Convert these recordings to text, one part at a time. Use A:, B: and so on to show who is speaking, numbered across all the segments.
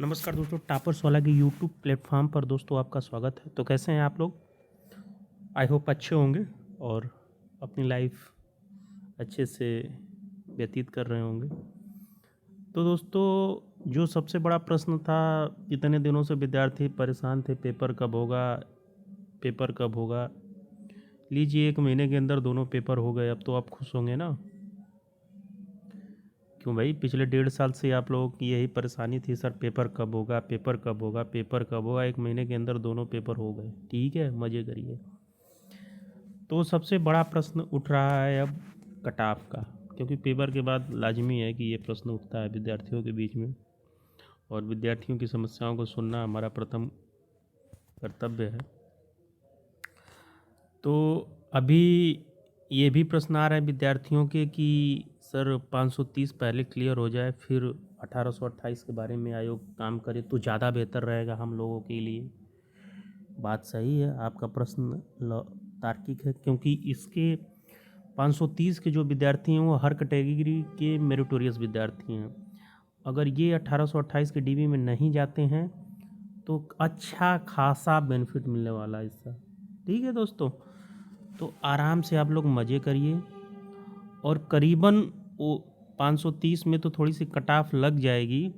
A: नमस्कार दोस्तों, टॉपर्स वाला के यूट्यूब प्लेटफॉर्म पर दोस्तों आपका स्वागत है। तो कैसे हैं आप लोग? आई होप अच्छे होंगे और अपनी लाइफ अच्छे से व्यतीत कर रहे होंगे। तो दोस्तों, जो सबसे बड़ा प्रश्न था, इतने दिनों से विद्यार्थी परेशान थे, पेपर कब होगा, पेपर कब होगा। लीजिए, 1 महीने के अंदर दोनों पेपर हो गए। अब तो आप खुश होंगे ना? क्यों भाई, पिछले 1.5 साल से आप लोगों की यही परेशानी थी, सर पेपर कब होगा, पेपर कब होगा, पेपर कब होगा। 1 महीने के अंदर दोनों पेपर हो गए। ठीक है, मज़े करिए। तो सबसे बड़ा प्रश्न उठ रहा है अब कट ऑफ का, क्योंकि पेपर के बाद लाजमी है कि ये प्रश्न उठता है विद्यार्थियों के बीच में, और विद्यार्थियों की समस्याओं को सुनना हमारा प्रथम कर्तव्य है। तो अभी ये भी प्रश्न आ रहे हैं विद्यार्थियों के कि सर 530 पहले क्लियर हो जाए, फिर 1828 के बारे में आयोग काम करे तो ज़्यादा बेहतर रहेगा हम लोगों के लिए। बात सही है, आपका प्रश्न तार्किक है, क्योंकि इसके 530 के जो विद्यार्थी हैं वो हर कैटेगरी के मेरिटोरियस विद्यार्थी हैं। अगर ये 1828 के डीबी में नहीं जाते हैं तो अच्छा खासा बेनिफिट मिलने वाला है इसका। ठीक है दोस्तों, तो आराम से आप लोग मज़े करिए। और करीबन वो 530 में तो थोड़ी सी कट ऑफ लग जाएगी,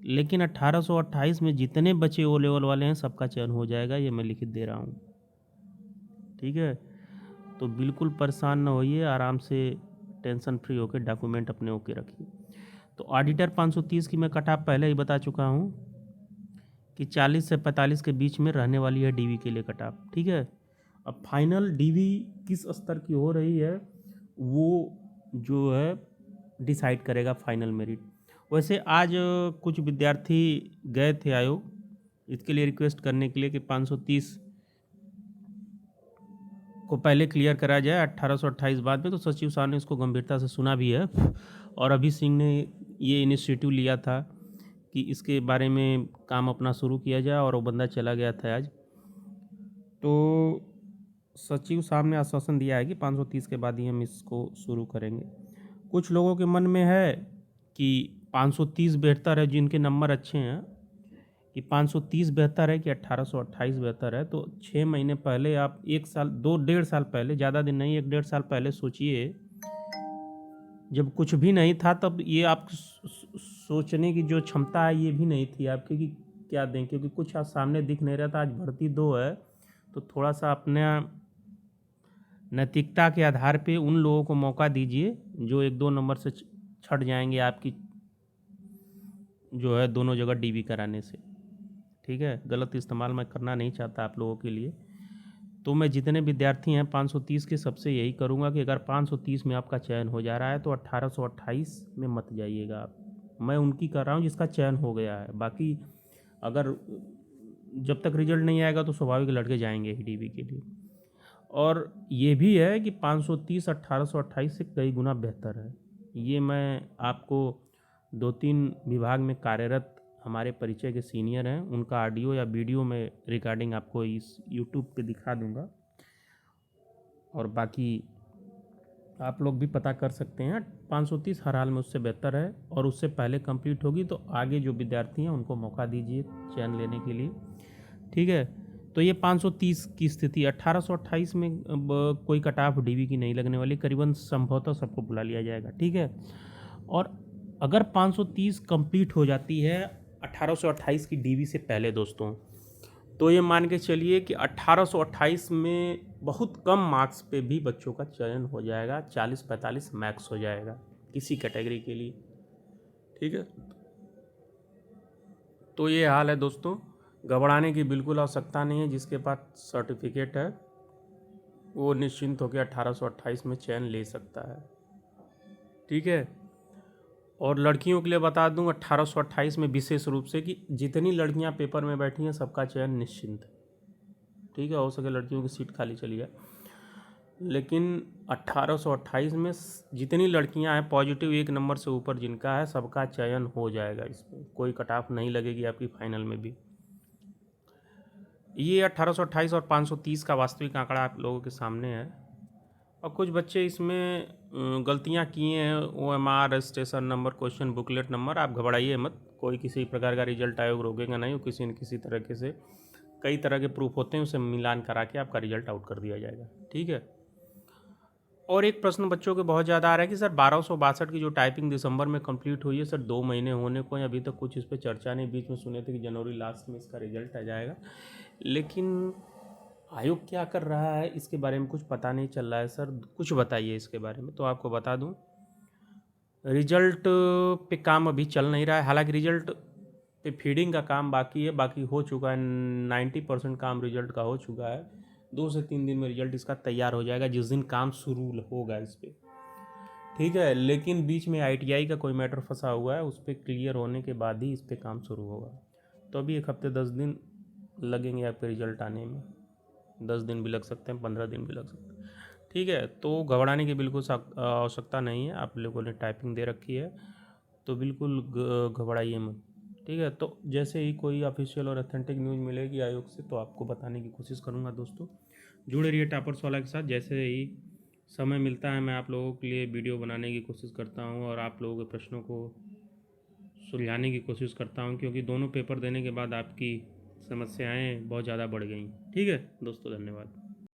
A: लेकिन 1828 में जितने बच्चे ओ लेवल वाले हैं सबका चयन हो जाएगा, ये मैं लिखित दे रहा हूँ। ठीक है, तो बिल्कुल परेशान ना होइए, आराम से टेंशन फ्री होकर डॉक्यूमेंट अपने ओके रखिए। तो ऑडिटर 530 की मैं कट ऑफ पहले ही बता चुका हूँ कि 40 से 45 के बीच में रहने वाली है डीवी के लिए कट ऑफ। ठीक है, अब फाइनल डीवी किस स्तर की हो रही है वो जो है डिसाइड करेगा फाइनल मेरिट। वैसे आज कुछ विद्यार्थी गए थे आयोग इसके लिए रिक्वेस्ट करने के लिए कि 530 को पहले क्लियर करा जाए, 1828 बाद में। तो सचिव साहब ने इसको गंभीरता से सुना भी है, और अभी सिंह ने ये इनिशिएटिव लिया था कि इसके बारे में काम अपना शुरू किया जाए, और वो बंदा चला गया था आज। तो सचिव साहब ने आश्वासन दिया है कि 530 के बाद ही हम इसको शुरू करेंगे। कुछ लोगों के मन में है कि 530 बेहतर है, जिनके नंबर अच्छे हैं, कि 530 बेहतर है कि 1828 बेहतर है। तो 6 महीने पहले आप 1 साल 2 1.5 साल पहले, ज़्यादा दिन नहीं, 1 1.5 साल पहले सोचिए, जब कुछ भी नहीं था तब ये आप सोचने की जो क्षमता है ये भी नहीं थी आपकी कि क्या दें, क्योंकि कुछ आज सामने दिख नहीं रहा था। आज भर्ती 2 है, तो थोड़ा सा अपने नैतिकता के आधार पे उन लोगों को मौका दीजिए जो 1 2 नंबर से छट जाएंगे आपकी जो है दोनों जगह डीवी कराने से। ठीक है, गलत इस्तेमाल मैं करना नहीं चाहता आप लोगों के लिए। तो मैं जितने विद्यार्थी हैं 530 के, सबसे यही करूंगा कि अगर 530 में आपका चयन हो जा रहा है तो 1828 में मत जाइएगा आप। मैं उनकी कर रहा हूँ जिसका चयन हो गया है। बाकी अगर जब तक रिजल्ट नहीं आएगा तो स्वाभाविक लड़के जाएंगे ही डीवी के लिए। और ये भी है कि 530 1828 से कई गुना बेहतर है। ये मैं आपको 2 3 विभाग में कार्यरत हमारे परिचय के सीनियर हैं, उनका ऑडियो या वीडियो में रिकॉर्डिंग आपको इस यूट्यूब पे दिखा दूंगा, और बाकी आप लोग भी पता कर सकते हैं। 530 हर हाल में उससे बेहतर है, और उससे पहले कंप्लीट होगी तो आगे जो विद्यार्थी हैं उनको मौका दीजिए चयन लेने के लिए। ठीक है, तो ये 530 की स्थिति। 1828 में कोई कट ऑफ डीवी की नहीं लगने वाली, करीबन संभवतः सबको बुला लिया जाएगा। ठीक है, और अगर 530 कंप्लीट हो जाती है 1828 की डीवी से पहले दोस्तों, तो ये मान के चलिए कि 1828 में बहुत कम मार्क्स पे भी बच्चों का चयन हो जाएगा, 40 45 मैक्स हो जाएगा किसी कैटेगरी के लिए। ठीक है, तो ये हाल है दोस्तों, घबराने की बिल्कुल आवश्यकता नहीं है। जिसके पास सर्टिफिकेट है वो निश्चिंत होकर 1828 में चयन ले सकता है। ठीक है, और लड़कियों के लिए बता दूं 1828 में विशेष रूप से कि जितनी लड़कियां पेपर में बैठी हैं सबका चयन निश्चिंत है। ठीक है, हो सके लड़कियों की सीट खाली चली जाए, लेकिन 1828 में जितनी लड़कियां हैं पॉजिटिव 1 नंबर से ऊपर जिनका है सबका चयन हो जाएगा। इसमें कोई कट ऑफ नहीं लगेगी आपकी फाइनल में भी। ये 1828 और 530 का वास्तविक आंकड़ा आप लोगों के सामने है। और कुछ बच्चे इसमें गलतियाँ किए हैं, OMR, registration number, question booklet number, आप घबराइए मत, कोई किसी प्रकार का रिजल्ट आयोग रोकेगा नहीं, किसी न किसी तरीके से कई तरह के प्रूफ होते हैं, उसे मिलान करा के आपका रिजल्ट आउट कर दिया जाएगा। ठीक है। और एक प्रश्न बच्चों के बहुत ज़्यादा आ रहा है कि सर 1262 की जो टाइपिंग दिसंबर में कंप्लीट हुई है सर, 2 महीने होने को हैं, अभी तक कुछ इस पर चर्चा नहीं। बीच में सुने थे कि जनवरी लास्ट में इसका रिजल्ट आ जाएगा, लेकिन आयोग क्या कर रहा है इसके बारे में कुछ पता नहीं चल रहा है। सर कुछ बताइए इसके बारे में। तो आपको बता दूं, रिजल्ट पे काम अभी चल नहीं रहा है, हालांकि रिजल्ट पे फीडिंग का काम बाकी है, बाकी हो चुका है, 90% काम रिजल्ट का हो चुका है। 2 से 3 दिन में रिजल्ट इसका तैयार हो जाएगा, जिस दिन काम शुरू होगा इस पर। ठीक है, लेकिन बीच में ITI का कोई मैटर फंसा हुआ है, उस पर क्लियर होने के बाद ही इस पर काम शुरू होगा। तो अभी 1 हफ्ते 10 दिन लगेंगे आपके रिजल्ट आने में, 10 दिन भी लग सकते हैं, 15 दिन भी लग सकते हैं। ठीक है, तो घबराने की बिल्कुल आवश्यकता नहीं है। आप लोगों ने टाइपिंग दे रखी है तो बिल्कुल घबराइए मत। ठीक है, तो जैसे ही कोई ऑफिशियल और ऑथेंटिक न्यूज़ मिलेगी आयोग से तो आपको बताने की कोशिश करूँगा। दोस्तों जुड़े रहिए टॉपर्स वाला के साथ, जैसे ही समय मिलता है मैं आप लोगों के लिए वीडियो बनाने की कोशिश करता हूँ और आप लोगों के प्रश्नों को सुलझाने की कोशिश करता हूँ, क्योंकि दोनों पेपर देने के बाद आपकी समस्याएं बहुत ज़्यादा बढ़ गई। ठीक है दोस्तों, धन्यवाद।